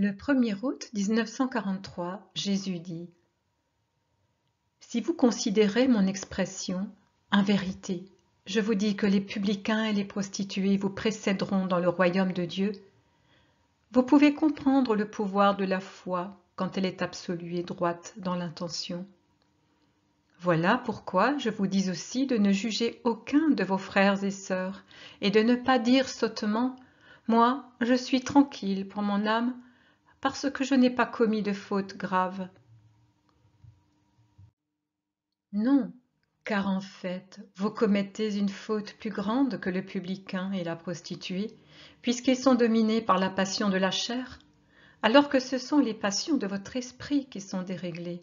Le 1er août 1943, Jésus dit : « Si vous considérez mon expression, en vérité, je vous dis que les publicains et les prostituées vous précéderont dans le royaume de Dieu. Vous pouvez comprendre le pouvoir de la foi quand elle est absolue et droite dans l'intention. Voilà pourquoi je vous dis aussi de ne juger aucun de vos frères et sœurs et de ne pas dire sottement : moi, je suis tranquille pour mon âme, parce que je n'ai pas commis de faute grave. Non, car en fait, vous commettez une faute plus grande que le publicain et la prostituée, puisqu'ils sont dominés par la passion de la chair, alors que ce sont les passions de votre esprit qui sont déréglées.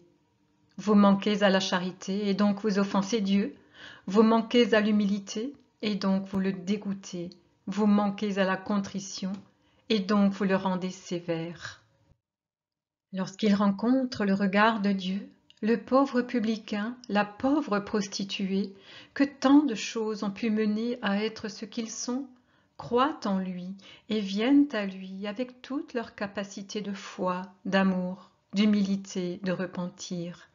Vous manquez à la charité et donc vous offensez Dieu, vous manquez à l'humilité et donc vous le dégoûtez, vous manquez à la contrition et donc vous le rendez sévère. Lorsqu'il rencontre le regard de Dieu, le pauvre publicain, la pauvre prostituée, que tant de choses ont pu mener à être ce qu'ils sont, croient en lui et viennent à lui avec toute leur capacité de foi, d'amour, d'humilité, de repentir.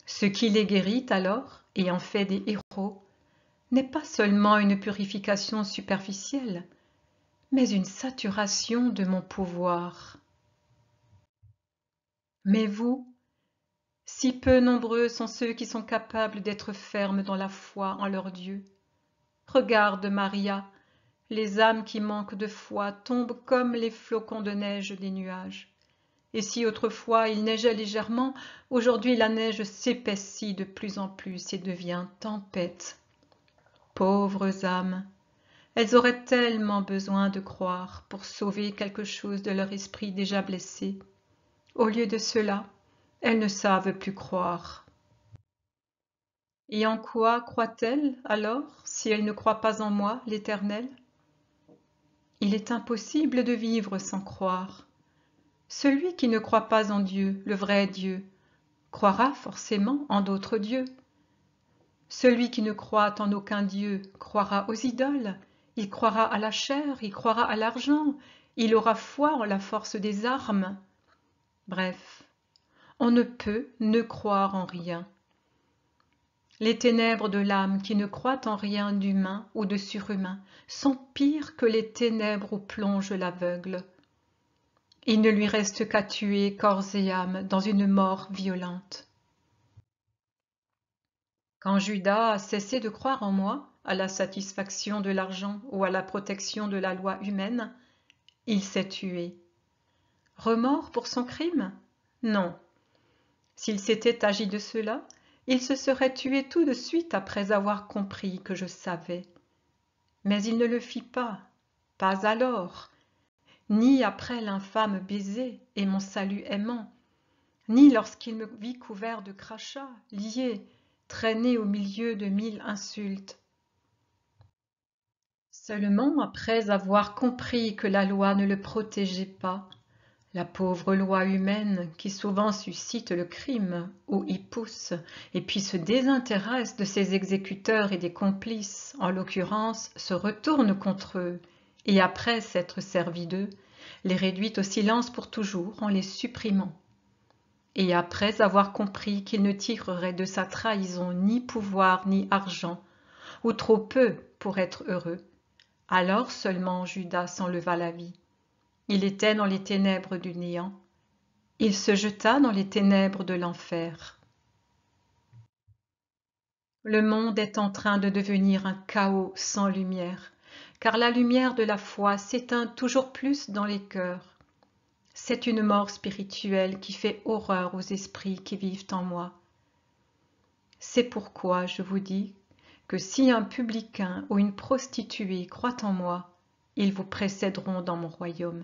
Ce qui les guérit alors et en fait des héros n'est pas seulement une purification superficielle, mais une saturation de mon pouvoir. Mais vous, si peu nombreux sont ceux qui sont capables d'être fermes dans la foi en leur Dieu. Regarde Maria, les âmes qui manquent de foi tombent comme les flocons de neige des nuages. Et si autrefois il neigeait légèrement, aujourd'hui la neige s'épaissit de plus en plus et devient tempête. Pauvres âmes, elles auraient tellement besoin de croire pour sauver quelque chose de leur esprit déjà blessé. Au lieu de cela, elles ne savent plus croire. Et en quoi croient-elles alors, si elles ne croient pas en moi, l'Éternel ? Il est impossible de vivre sans croire. Celui qui ne croit pas en Dieu, le vrai Dieu, croira forcément en d'autres dieux. Celui qui ne croit en aucun Dieu croira aux idoles, il croira à la chair, il croira à l'argent, il aura foi en la force des armes. Bref, on ne peut ne croire en rien. Les ténèbres de l'âme qui ne croit en rien d'humain ou de surhumain sont pires que les ténèbres où plonge l'aveugle. Il ne lui reste qu'à tuer corps et âme dans une mort violente. Quand Judas a cessé de croire en moi, à la satisfaction de l'argent ou à la protection de la loi humaine, il s'est tué. Remords pour son crime ? Non. S'il s'était agi de cela, il se serait tué tout de suite après avoir compris que je savais. Mais il ne le fit pas alors, ni après l'infâme baiser et mon salut aimant, ni lorsqu'il me vit couvert de crachats, lié, traîné au milieu de 1000 insultes. Seulement après avoir compris que la loi ne le protégeait pas, la pauvre loi humaine qui souvent suscite le crime ou y pousse et puis se désintéresse de ses exécuteurs et des complices, en l'occurrence, se retourne contre eux et après s'être servi d'eux, les réduit au silence pour toujours en les supprimant. Et après avoir compris qu'il ne tirerait de sa trahison ni pouvoir ni argent, ou trop peu pour être heureux, alors seulement Judas s'enleva la vie. Il était dans les ténèbres du néant. Il se jeta dans les ténèbres de l'enfer. Le monde est en train de devenir un chaos sans lumière, car la lumière de la foi s'éteint toujours plus dans les cœurs. C'est une mort spirituelle qui fait horreur aux esprits qui vivent en moi. C'est pourquoi je vous dis que si un publicain ou une prostituée croit en moi, ils vous précéderont dans mon royaume.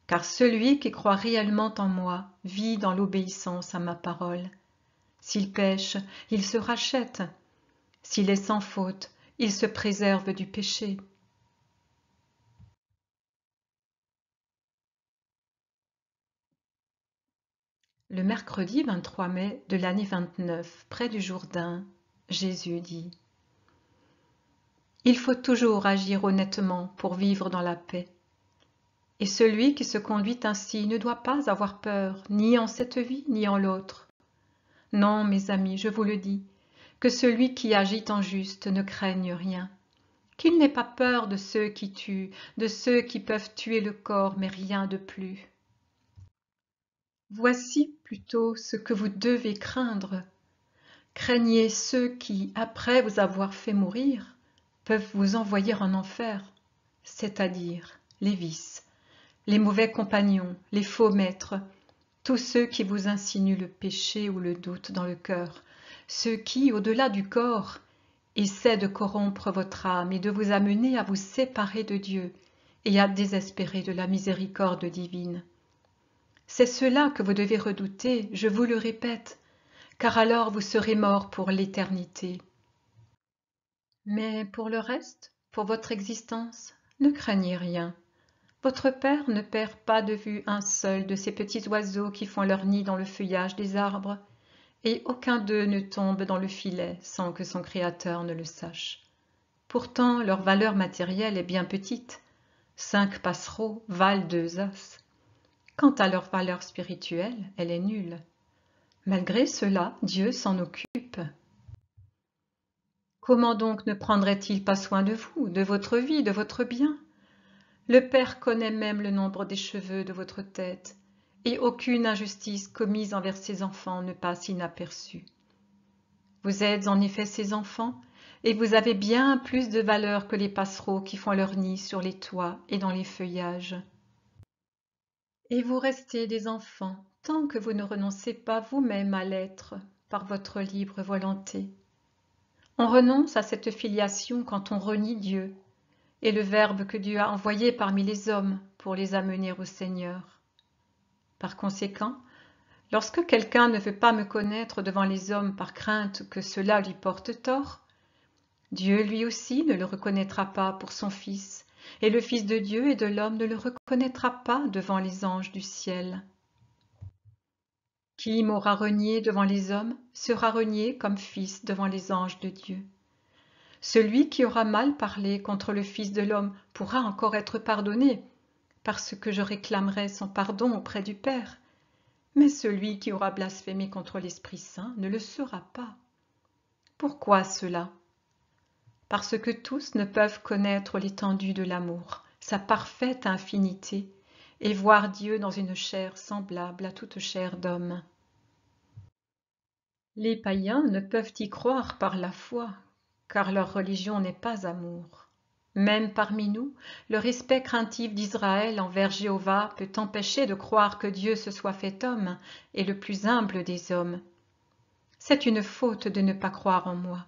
Car celui qui croit réellement en moi vit dans l'obéissance à ma parole. S'il pêche, il se rachète. S'il est sans faute, il se préserve du péché. Le mercredi 23 mai de l'année 29, près du Jourdain, Jésus dit : « Il faut toujours agir honnêtement pour vivre dans la paix. Et celui qui se conduit ainsi ne doit pas avoir peur, ni en cette vie, ni en l'autre. Non, mes amis, je vous le dis, que celui qui agit en juste ne craigne rien, qu'il n'ait pas peur de ceux qui tuent, de ceux qui peuvent tuer le corps, mais rien de plus. Voici plutôt ce que vous devez craindre. Craignez ceux qui, après vous avoir fait mourir, peuvent vous envoyer en enfer, c'est-à-dire les vices, les mauvais compagnons, les faux maîtres, tous ceux qui vous insinuent le péché ou le doute dans le cœur, ceux qui, au-delà du corps, essaient de corrompre votre âme et de vous amener à vous séparer de Dieu et à désespérer de la miséricorde divine. C'est cela que vous devez redouter, je vous le répète, car alors vous serez morts pour l'éternité. Mais pour le reste, pour votre existence, ne craignez rien. Votre Père ne perd pas de vue un seul de ces petits oiseaux qui font leur nid dans le feuillage des arbres, et aucun d'eux ne tombe dans le filet sans que son Créateur ne le sache. Pourtant, leur valeur matérielle est bien petite. 5 passereaux valent 2 as. Quant à leur valeur spirituelle, elle est nulle. Malgré cela, Dieu s'en occupe. Comment donc ne prendrait-il pas soin de vous, de votre vie, de votre bien? Le Père connaît même le nombre des cheveux de votre tête, et aucune injustice commise envers ses enfants ne passe inaperçue. Vous êtes en effet ses enfants, et vous avez bien plus de valeur que les passereaux qui font leur nid sur les toits et dans les feuillages. Et vous restez des enfants tant que vous ne renoncez pas vous-même à l'être par votre libre volonté. On renonce à cette filiation quand on renie Dieu et le Verbe que Dieu a envoyé parmi les hommes pour les amener au Seigneur. Par conséquent, lorsque quelqu'un ne veut pas me connaître devant les hommes par crainte que cela lui porte tort, Dieu lui aussi ne le reconnaîtra pas pour son Fils, et le Fils de Dieu et de l'homme ne le reconnaîtra pas devant les anges du ciel. Qui m'aura renié devant les hommes sera renié comme fils devant les anges de Dieu. Celui qui aura mal parlé contre le Fils de l'homme pourra encore être pardonné, parce que je réclamerai son pardon auprès du Père. Mais celui qui aura blasphémé contre l'Esprit Saint ne le sera pas. Pourquoi cela? Parce que tous ne peuvent connaître l'étendue de l'amour, sa parfaite infinité, et voir Dieu dans une chair semblable à toute chair d'homme. Les païens ne peuvent y croire par la foi, car leur religion n'est pas amour. Même parmi nous, le respect craintif d'Israël envers Jéhovah peut empêcher de croire que Dieu se soit fait homme et le plus humble des hommes. C'est une faute de ne pas croire en moi.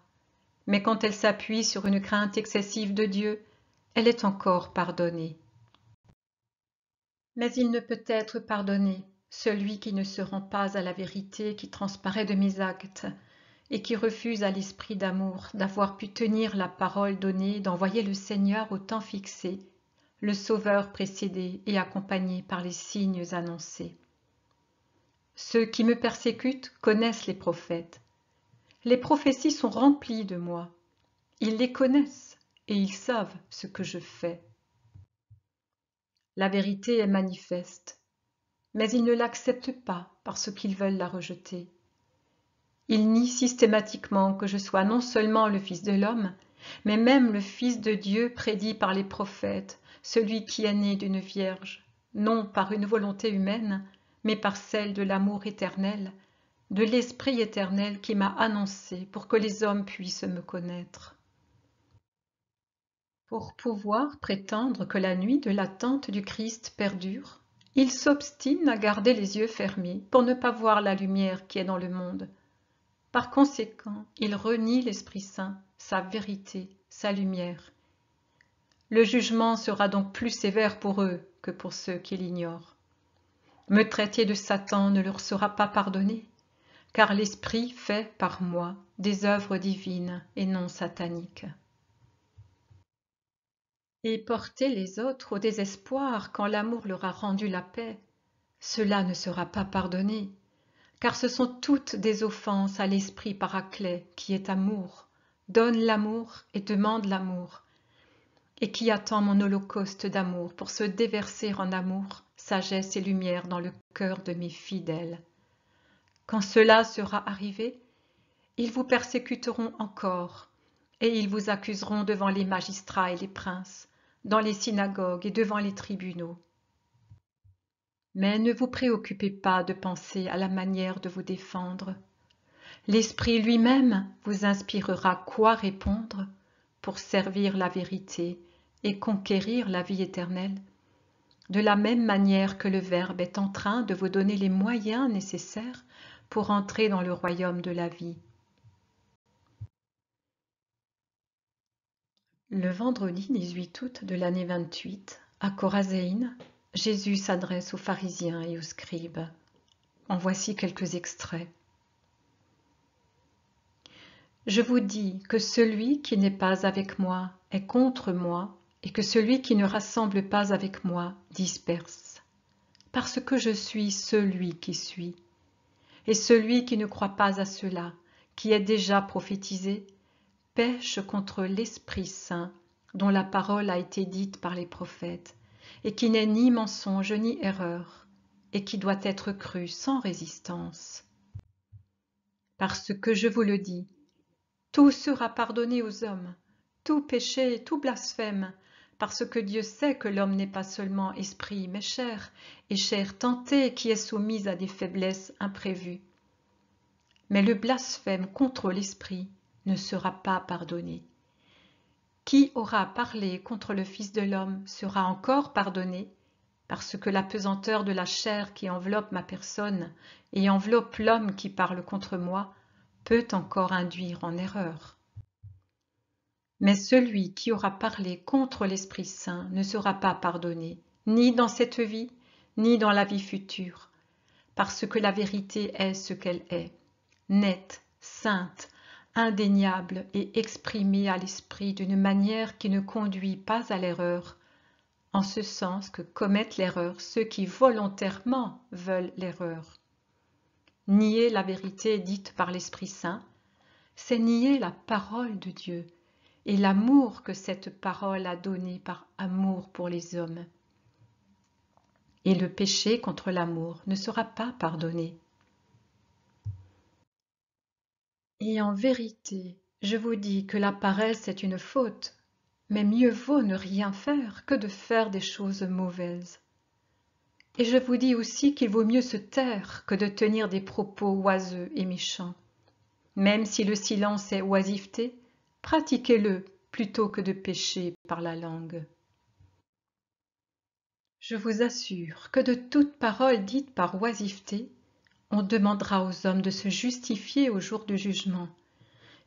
Mais quand elle s'appuie sur une crainte excessive de Dieu, elle est encore pardonnée. Mais il ne peut être pardonné celui qui ne se rend pas à la vérité qui transparaît de mes actes et qui refuse à l'esprit d'amour d'avoir pu tenir la parole donnée d'envoyer le Seigneur au temps fixé, le Sauveur précédé et accompagné par les signes annoncés. Ceux qui me persécutent connaissent les prophètes. Les prophéties sont remplies de moi. Ils les connaissent et ils savent ce que je fais. La vérité est manifeste, mais ils ne l'acceptent pas parce qu'ils veulent la rejeter. Ils nient systématiquement que je sois non seulement le Fils de l'homme, mais même le Fils de Dieu prédit par les prophètes, celui qui est né d'une vierge, non par une volonté humaine, mais par celle de l'amour éternel, de l'Esprit éternel qui m'a annoncé pour que les hommes puissent me connaître. Pour pouvoir prétendre que la nuit de l'attente du Christ perdure, il s'obstine à garder les yeux fermés pour ne pas voir la lumière qui est dans le monde. Par conséquent, il renie l'Esprit Saint, sa vérité, sa lumière. Le jugement sera donc plus sévère pour eux que pour ceux qui l'ignorent. Me traiter de Satan ne leur sera pas pardonné, car l'Esprit fait par moi des œuvres divines et non sataniques. Et porter les autres au désespoir quand l'amour leur a rendu la paix, cela ne sera pas pardonné, car ce sont toutes des offenses à l'esprit paraclet qui est amour, donne l'amour et demande l'amour. et qui attend mon holocauste d'amour pour se déverser en amour, sagesse et lumière dans le cœur de mes fidèles. Quand cela sera arrivé, ils vous persécuteront encore, et ils vous accuseront devant les magistrats et les princes, dans les synagogues et devant les tribunaux. Mais ne vous préoccupez pas de penser à la manière de vous défendre. L'Esprit lui-même vous inspirera quoi répondre pour servir la vérité et conquérir la vie éternelle, de la même manière que le Verbe est en train de vous donner les moyens nécessaires pour entrer dans le royaume de la vie. Le vendredi 18 août de l'année 28, à Chorazéine, Jésus s'adresse aux pharisiens et aux scribes. En voici quelques extraits. Je vous dis que celui qui n'est pas avec moi est contre moi, et que celui qui ne rassemble pas avec moi disperse. Parce que je suis celui qui suis. Et celui qui ne croit pas à cela, qui est déjà prophétisé, pêche contre l'Esprit Saint, dont la parole a été dite par les prophètes, et qui n'est ni mensonge ni erreur, et qui doit être cru sans résistance. Parce que je vous le dis, tout sera pardonné aux hommes, tout péché, tout blasphème, parce que Dieu sait que l'homme n'est pas seulement esprit, mais chair, et chair tentée qui est soumise à des faiblesses imprévues. Mais le blasphème contre l'esprit ne sera pas pardonné. Qui aura parlé contre le Fils de l'homme sera encore pardonné, parce que la pesanteur de la chair qui enveloppe ma personne et enveloppe l'homme qui parle contre moi peut encore induire en erreur. Mais celui qui aura parlé contre l'Esprit Saint ne sera pas pardonné, ni dans cette vie, ni dans la vie future, parce que la vérité est ce qu'elle est, nette, sainte, indéniable et exprimée à l'esprit d'une manière qui ne conduit pas à l'erreur, en ce sens que commettent l'erreur ceux qui volontairement veulent l'erreur. Nier la vérité dite par l'Esprit Saint, c'est nier la parole de Dieu et l'amour que cette parole a donné par amour pour les hommes. Et le péché contre l'amour ne sera pas pardonné. Et en vérité, je vous dis que la paresse est une faute, mais mieux vaut ne rien faire que de faire des choses mauvaises. Et je vous dis aussi qu'il vaut mieux se taire que de tenir des propos oiseux et méchants. Même si le silence est oisiveté, pratiquez-le plutôt que de pécher par la langue. Je vous assure que de toute parole dite par oisiveté, on demandera aux hommes de se justifier au jour du jugement.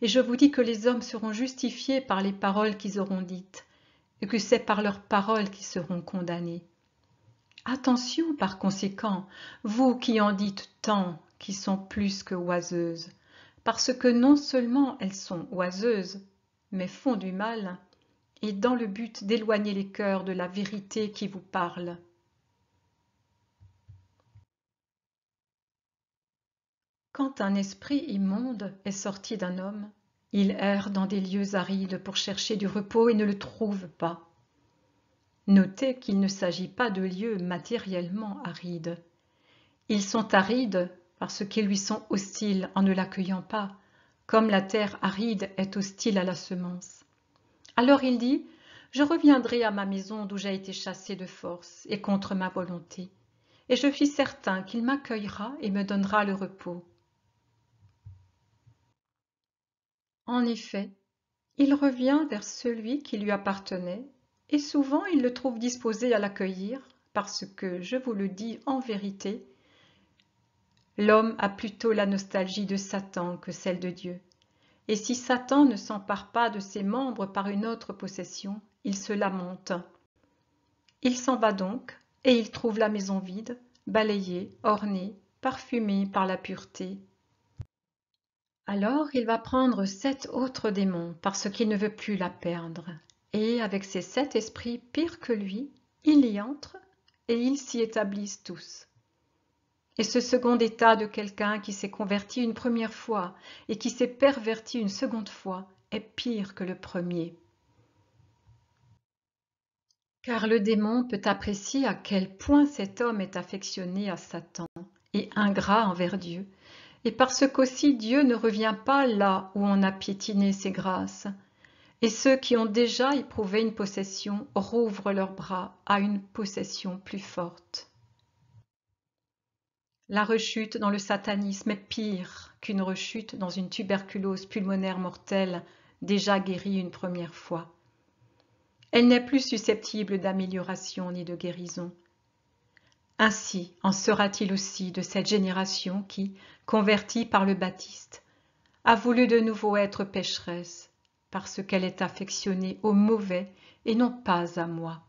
Et je vous dis que les hommes seront justifiés par les paroles qu'ils auront dites, et que c'est par leurs paroles qu'ils seront condamnés. Attention par conséquent, vous qui en dites tant qui sont plus que oiseuses, parce que non seulement elles sont oiseuses, mais font du mal, et dans le but d'éloigner les cœurs de la vérité qui vous parle. Quand un esprit immonde est sorti d'un homme, il erre dans des lieux arides pour chercher du repos et ne le trouve pas. Notez qu'il ne s'agit pas de lieux matériellement arides. Ils sont arides parce qu'ils lui sont hostiles en ne l'accueillant pas, comme la terre aride est hostile à la semence. Alors il dit, « Je reviendrai à ma maison d'où j'ai été chassé de force et contre ma volonté, et je suis certain qu'il m'accueillera et me donnera le repos. » En effet, il revient vers celui qui lui appartenait, et souvent il le trouve disposé à l'accueillir, parce que, je vous le dis en vérité, l'homme a plutôt la nostalgie de Satan que celle de Dieu. Et si Satan ne s'empare pas de ses membres par une autre possession, il se lamente. Il s'en va donc, et il trouve la maison vide, balayée, ornée, parfumée par la pureté. Alors il va prendre 7 autres démons parce qu'il ne veut plus la perdre. Et avec ces 7 esprits pires que lui, il y entre et ils s'y établissent tous. Et ce second état de quelqu'un qui s'est converti une première fois et qui s'est perverti une seconde fois est pire que le premier. Car le démon peut apprécier à quel point cet homme est affectionné à Satan et ingrat envers Dieu, et parce qu'aussi Dieu ne revient pas là où on a piétiné ses grâces, et ceux qui ont déjà éprouvé une possession rouvrent leurs bras à une possession plus forte. La rechute dans le satanisme est pire qu'une rechute dans une tuberculose pulmonaire mortelle déjà guérie une première fois. Elle n'est plus susceptible d'amélioration ni de guérison. Ainsi en sera-t-il aussi de cette génération qui, convertie par le Baptiste, a voulu de nouveau être pécheresse, parce qu'elle est affectionnée au mauvais et non pas à moi.